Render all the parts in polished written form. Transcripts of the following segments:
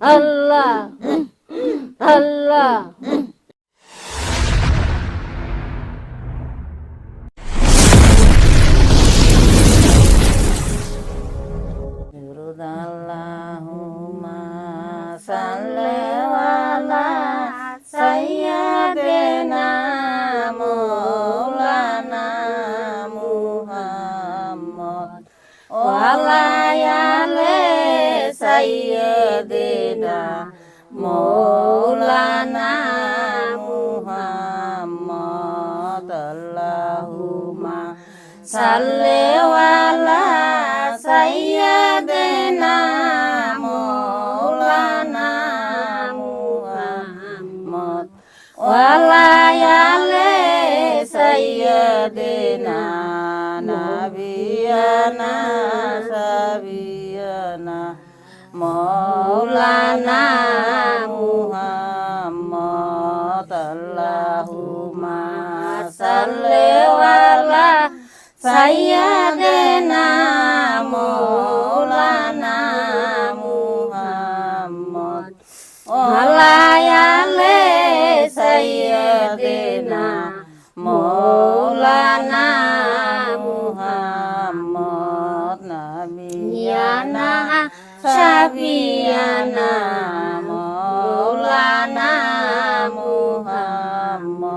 আল্লাহ আল্লাহ দুরূদ আল্লাহুম্মা সাল্লি আলা সাইয়্যিদিনা মাওলানা মুহাম্মদ ওয়া আলা আলি সাইয়্যিদিনা মাওলানা মুহাম্মদ আল্লাহুম্মা সাল্লি আলা সাইয়্যিদিনা মাওলানা মুহাম্মদ ওয়া আলা আলি সাইয়্যিদিনা নাবিয়ানা সাবিয়ানা মাওলানা মুহাম্মদ আল্লাহুম্মা সাল্লি আলা সাইয়্যিদিনা মাওলানা মুহাম্মদ ওয়া আলা আলি সাইয়্যিদিনা মাওলানা মুহাম্মদ নাবিয়ানা সাবিয়ানা মাওলানা মুহাম্মদ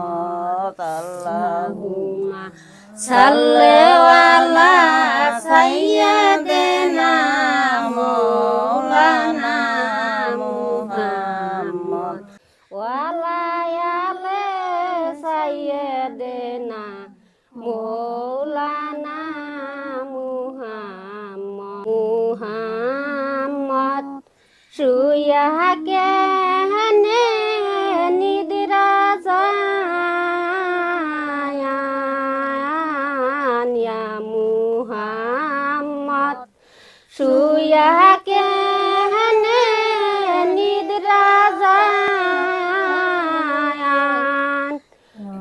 আল্লাহুম্মা সাল্লি আলা সাইয়্যিদিনা মাওলানা মুহাম্মদ ওয়া আলা আলি সাইয়্যিদিনা মাওলানা মুহাম্মদ শুয়া কেনে নিদ্রা যায় মুহাম্মদ শুয়া কেনে নিদ্রা যায়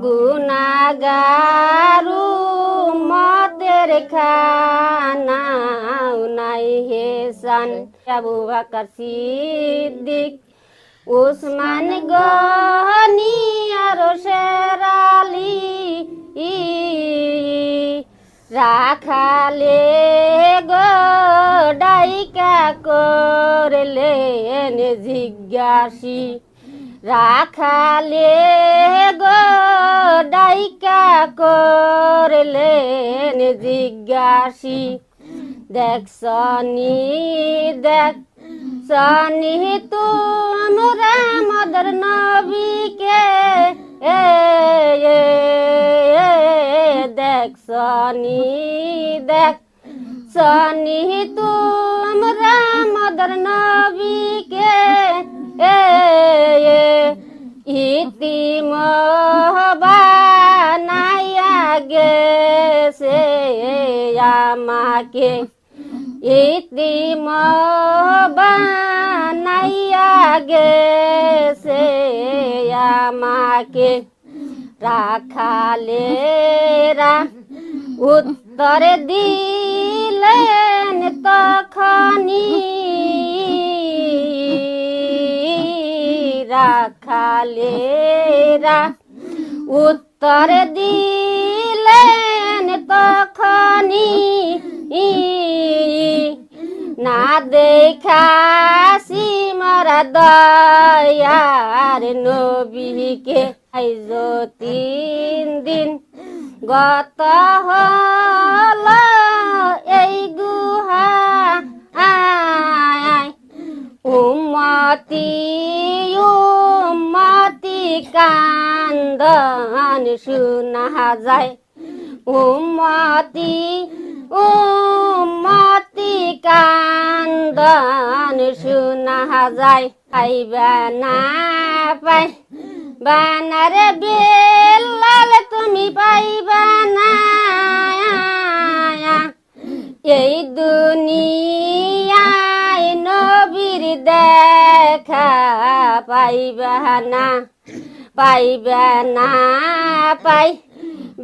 গুনাহগারু মতের খানা নাই হেসান আবু বকর সিদ্দিক উসমান গনি আর শের আলী রাখালে গো ডাইকা করলেন জিজ্ঞাসী রাখালে গো ডাইকা করলেন জিজ্ঞাসী দেখছনি তোমরা মদর নবীকে দেখছনি তোমরা মদর নবীকে ইতিমবানায়া গেছে আমাকে ইতিমবানায়া গেছে আমাকে রাখালেরা উত্তর দিলেন তখনি রাখালেরা উত্তর দিলেন তখনি না দেখাসি মরা দয়ার নবীকে আইজ 3 দিন গত হল এই গুহা উম্মতি কান্দন শোনা যায় উম্মতি কান্দন শোনা যায় পাইবা না পাই বানার বেলাল তুমি পাইবা না এই দুনিয়ায় নবীর দেখা পাইবা না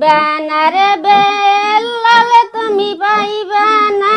বানার বেলাল তুমি পাইবা না